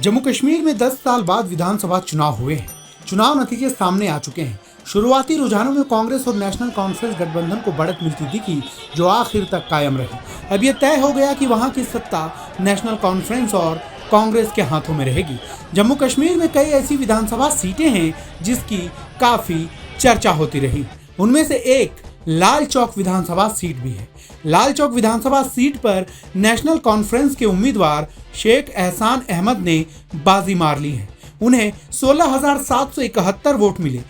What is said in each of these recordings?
जम्मू कश्मीर में 10 साल बाद विधानसभा चुनाव हुए हैं। चुनाव नतीजे सामने आ चुके हैं। शुरुआती रुझानों में कांग्रेस और नेशनल कॉन्फ्रेंस गठबंधन को बढ़त मिलती दिखी, जो आखिर तक कायम रही। अब यह तय हो गया कि वहां की सत्ता नेशनल कॉन्फ्रेंस और कांग्रेस के हाथों में रहेगी। जम्मू कश्मीर में कई ऐसी विधानसभा सीटें हैं जिसकी काफी चर्चा होती रही। उनमें से एक लाल चौक विधानसभा सीट भी है। लाल चौक विधानसभा सीट पर नेशनल कॉन्फ्रेंस के उम्मीदवार शेख एहसान अहमद ने बाजी मार ली है। उन्हें 16,771 वोट मिले।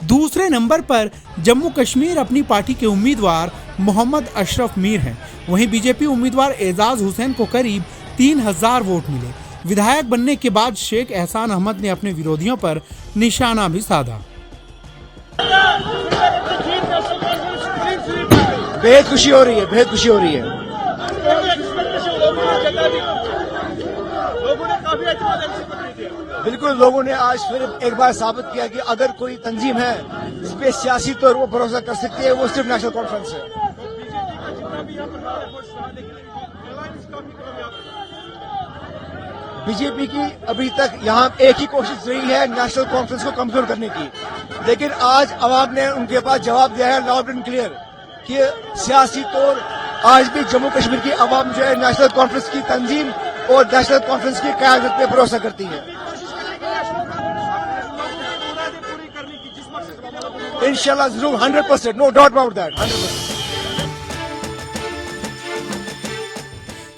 दूसरे नंबर पर जम्मू कश्मीर अपनी पार्टी के उम्मीदवार मोहम्मद अशरफ मीर हैं। वहीं बीजेपी उम्मीदवार एजाज हुसैन को करीब 3,000 वोट मिले। विधायक बनने के बाद शेख एहसान अहमद ने अपने विरोधियों पर निशाना भी साधा। बेहद खुशी हो रही है, बेहद खुशी हो रही है। बिल्कुल, लोगों ने आज फिर एक बार साबित किया कि अगर कोई तंजीम है जिस पे सियासी तौर पर भरोसा कर सकती है, वो सिर्फ नेशनल कॉन्फ्रेंस है। बीजेपी की अभी तक यहाँ एक ही कोशिश रही है नेशनल कॉन्फ्रेंस को कमजोर करने की, लेकिन आज अवाम ने उनके पास जवाब दिया है लाउड एंड क्लियर कि सियासी तौर आज भी जम्मू कश्मीर की अवाम जो है नेशनल कॉन्फ्रेंस की तंजीम और नेशनल कॉन्फ्रेंस की क़यादत पे भरोसा करती है। इंशाल्लाह जरूर 100%, no doubt about that, 100%।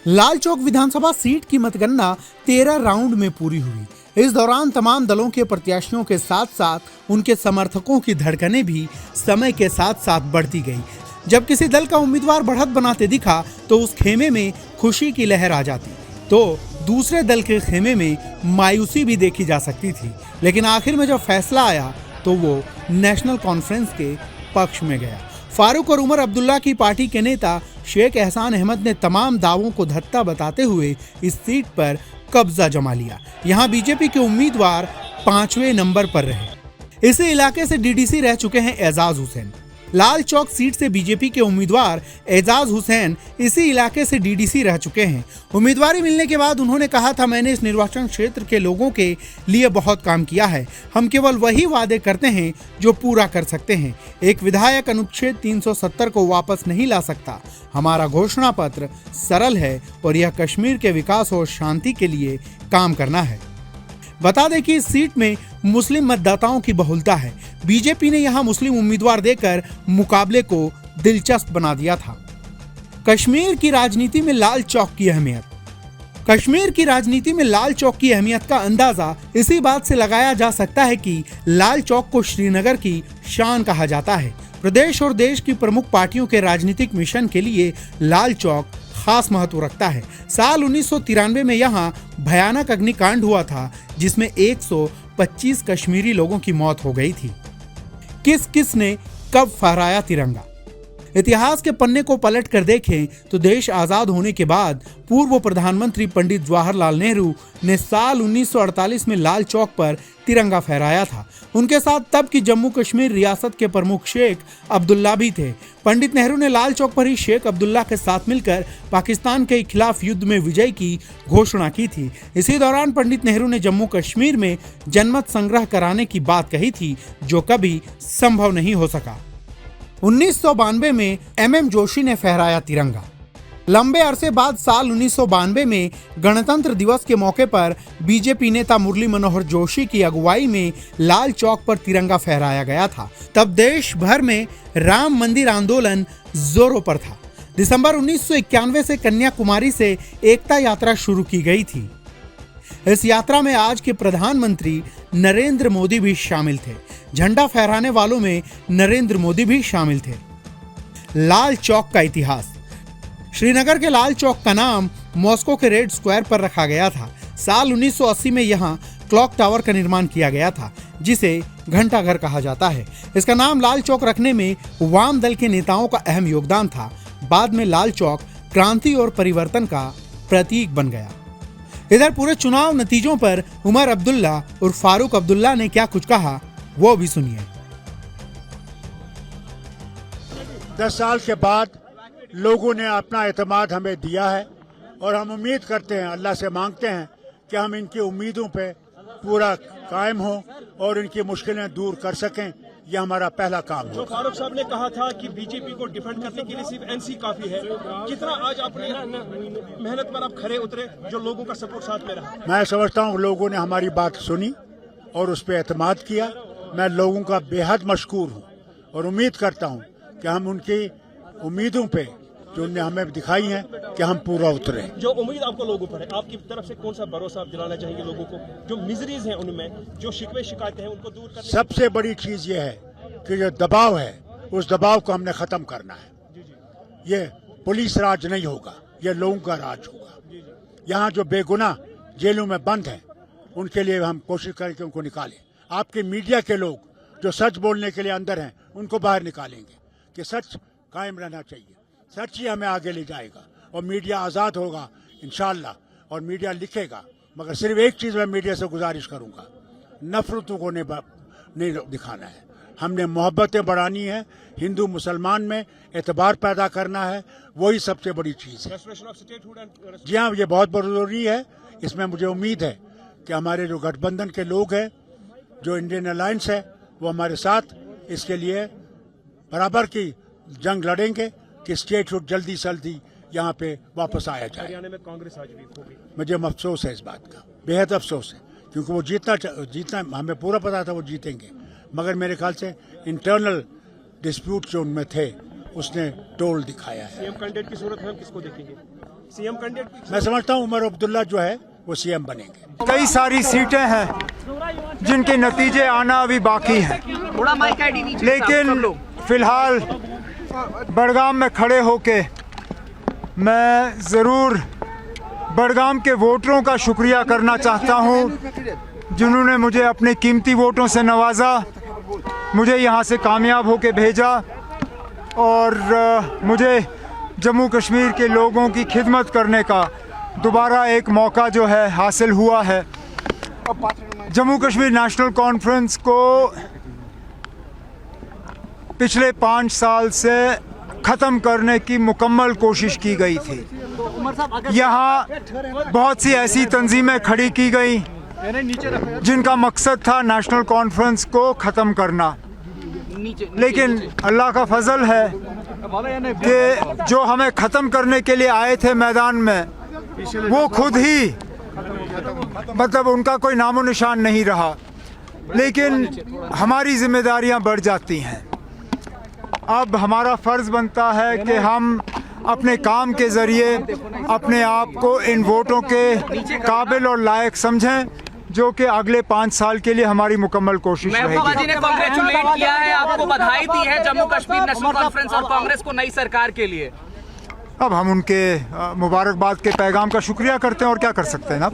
Lal Chowk विधानसभा सीट की मतगणना 13 राउंड में पूरी हुई। इस दौरान तमाम दलों के प्रत्याशियों के साथ साथ उनके समर्थकों की धड़कनें भी समय के साथ साथ बढ़ती गई। जब किसी दल का उम्मीदवार बढ़त बनाते दिखा तो उस खेमे में खुशी की लहर आ जाती, तो दूसरे दल के खेमे में मायूसी भी देखी जा सकती थी। लेकिन आखिर में जब फैसला आया तो वो नेशनल कॉन्फ्रेंस के पक्ष में गया। फारूक और उमर अब्दुल्ला की पार्टी के नेता शेख एहसान अहमद ने तमाम दावों को धत्ता बताते हुए इस सीट पर कब्जा जमा लिया। यहाँ बीजेपी के उम्मीदवार 5वें नंबर पर रहे। इसी इलाके से डीडीसी रह चुके हैं एजाज हुसैन। लाल चौक सीट से बीजेपी के उम्मीदवार एजाज हुसैन इसी इलाके से डीडीसी रह चुके हैं। उम्मीदवारी मिलने के बाद उन्होंने कहा था, मैंने इस निर्वाचन क्षेत्र के लोगों के लिए बहुत काम किया है। हम केवल वही वादे करते हैं जो पूरा कर सकते हैं। एक विधायक अनुच्छेद 370 को वापस नहीं ला सकता। हमारा घोषणा पत्र सरल है और यह कश्मीर के विकास और शांति के लिए काम करना है। बता दें कि इस सीट में मुस्लिम मतदाताओं की बहुलता है। बीजेपी ने यहां मुस्लिम उम्मीदवार देकर मुकाबले को दिलचस्प बना दिया था। कश्मीर की राजनीति में लाल चौक की अहमियत। कश्मीर की राजनीति में लाल चौक की अहमियत का अंदाजा इसी बात से लगाया जा सकता है कि लाल चौक को श्रीनगर की शान कहा जाता है। प्रदेश और देश की प्रमुख पार्टियों के राजनीतिक मिशन के लिए लाल चौक खास महत्व रखता है। साल 1993 में यहाँ भयानक अग्निकांड हुआ था, जिसमें 125 कश्मीरी लोगों की मौत हो गई थी। किस किस ने कब फहराया तिरंगा? इतिहास के पन्ने को पलट कर देखें तो देश आजाद होने के बाद पूर्व प्रधानमंत्री पंडित जवाहरलाल नेहरू ने साल 1948 में लाल चौक पर तिरंगा फहराया था। उनके साथ तब की जम्मू कश्मीर रियासत के प्रमुख शेख अब्दुल्ला भी थे। पंडित नेहरू ने लाल चौक पर ही शेख अब्दुल्ला के साथ मिलकर पाकिस्तान के खिलाफ युद्ध में विजय की घोषणा की थी। इसी दौरान पंडित नेहरू ने जम्मू कश्मीर में जनमत संग्रह कराने की बात कही थी, जो कभी संभव नहीं हो सका। 1992 में MM जोशी ने फहराया तिरंगा। लंबे अरसे बाद साल 1992 में गणतंत्र दिवस के मौके पर बीजेपी नेता मुरली मनोहर जोशी की अगुवाई में लाल चौक पर तिरंगा फहराया गया था। तब देश भर में राम मंदिर आंदोलन जोरों पर था। दिसंबर 1991 से कन्याकुमारी से एकता यात्रा शुरू की गई थी। इस यात्रा में आज के प्रधानमंत्री नरेंद्र मोदी भी शामिल थे। झंडा फहराने वालों में नरेंद्र मोदी भी शामिल थे। लाल चौक का इतिहास। श्रीनगर के लाल चौक का नाम मॉस्को के रेड स्क्वायर पर रखा गया था। साल 1980 में यहाँ क्लॉक टावर का निर्माण किया गया था, जिसे घंटाघर कहा जाता है। इसका नाम लाल चौक रखने में वाम दल के नेताओं का अहम योगदान था। बाद में लाल चौक क्रांति और परिवर्तन का प्रतीक बन गया। इधर पूरे चुनाव नतीजों पर उमर अब्दुल्ला और फारूक अब्दुल्ला ने क्या कुछ कहा, वो भी सुनिए। 10 साल के बाद लोगों ने अपना एतमाद हमें दिया है और हम उम्मीद करते हैं, अल्लाह से मांगते हैं कि हम इनकी उम्मीदों पे पूरा कायम हों और इनकी मुश्किलें दूर कर सकें। यह हमारा पहला काम जो होगा। फारूक साहब ने कहा था कि बीजेपी को डिफेंड करने के लिए सिर्फ एनसी काफी है, कितना आज अपने मेहनत पर आप खरे उतरे, जो लोगों का सपोर्ट साथ में रहा? मैं समझता हूँ लोगों ने हमारी बात सुनी और उस पर एतमाद किया। मैं लोगों का बेहद मशकूर हूँ और उम्मीद करता हूँ कि हम उनकी उम्मीदों पे जो उन्हें हमें दिखाई हैं कि हम पूरा उतरे। जो उम्मीद आपको लोगों पर है, आपकी तरफ से कौन सा भरोसा आप दिलाना चाहेंगे लोगों को, जो मिजरीज हैं उनमें, जो शिकवे शिकायतें हैं उनको दूर करने? सबसे बड़ी चीज ये है कि जो दबाव है उस दबाव को हमने खत्म करना है। ये पुलिस राज नहीं होगा, ये लोगों का राज होगा। यहाँ जो बेगुनाह जेलों में बंद हैं उनके लिए हम कोशिश करें कि उनको निकालें। आपके मीडिया के लोग जो सच बोलने के लिए अंदर हैं उनको बाहर निकालेंगे कि सच कायम रहना चाहिए। सच ही हमें आगे ले जाएगा और मीडिया आज़ाद होगा इंशाअल्लाह, और मीडिया लिखेगा। मगर सिर्फ एक चीज़ मैं मीडिया से गुजारिश करूँगा, नफरतों को नहीं दिखाना है। हमने मोहब्बतें बढ़ानी है, हिंदू मुसलमान में एतबार पैदा करना है, वही सबसे बड़ी चीज़ है। जी हाँ, ये बहुत ज़रूरी है। इसमें मुझे उम्मीद है कि हमारे जो गठबंधन के लोग हैं, जो इंडियन अलायंस है, वो हमारे साथ इसके लिए बराबर की जंग लड़ेंगे कि स्टेटहुड जल्दी से जल्दी यहाँ पे वापस आया जाए। हरियाणा में कांग्रेस आज भी होगी। मुझे अफसोस है इस बात का, बेहद अफसोस है, क्योंकि वो जीतना हमें पूरा पता था वो जीतेंगे, मगर मेरे ख्याल से इंटरनल डिस्प्यूट जो उनमें थे उसने टोल दिखाया है। सीएम कैंडिडेट की सूरत में हम किसको देखेंगे? सीएम कैंडिडेट मैं समझता हूँ उमर अब्दुल्ला जो है वो सीएम बनेंगे। कई सारी सीटें हैं जिनके नतीजे आना अभी बाकी हैं, लेकिन फिलहाल बड़गाम में खड़े होके मैं ज़रूर बड़गाम के वोटरों का शुक्रिया करना चाहता हूं, जिन्होंने मुझे अपने कीमती वोटों से नवाजा, मुझे यहां से कामयाब होके भेजा और मुझे जम्मू कश्मीर के लोगों की खिदमत करने का दोबारा एक मौका जो है हासिल हुआ है। जम्मू कश्मीर नेशनल कॉन्फ्रेंस को पिछले 5 साल से ख़त्म करने की मुकम्मल कोशिश की गई थी। यहाँ बहुत सी ऐसी तंजीमें खड़ी की गई जिनका मकसद था नेशनल कॉन्फ्रेंस को ख़त्म करना, लेकिन अल्लाह का फजल है कि जो हमें ख़त्म करने के लिए आए थे मैदान में, वो खुद ही मतलब उनका कोई नामो निशान नहीं रहा। लेकिन हमारी जिम्मेदारियां बढ़ जाती हैं। अब हमारा फ़र्ज़ बनता है कि हम अपने काम के ज़रिए अपने आप को इन वोटों के काबिल और लायक समझें, जो कि अगले 5 साल के लिए हमारी मुकम्मल कोशिश रहेगी। महबूबा जी ने कांग्रेचुलेट किया है, आपको बधाई दी है जम्मू कश्मीर नेशनल कॉन्फ्रेंस और कांग्रेस को नई सरकार के लिए। अब हम उनके मुबारकबाद के पैगाम का शुक्रिया करते हैं और क्या कर सकते हैं ना।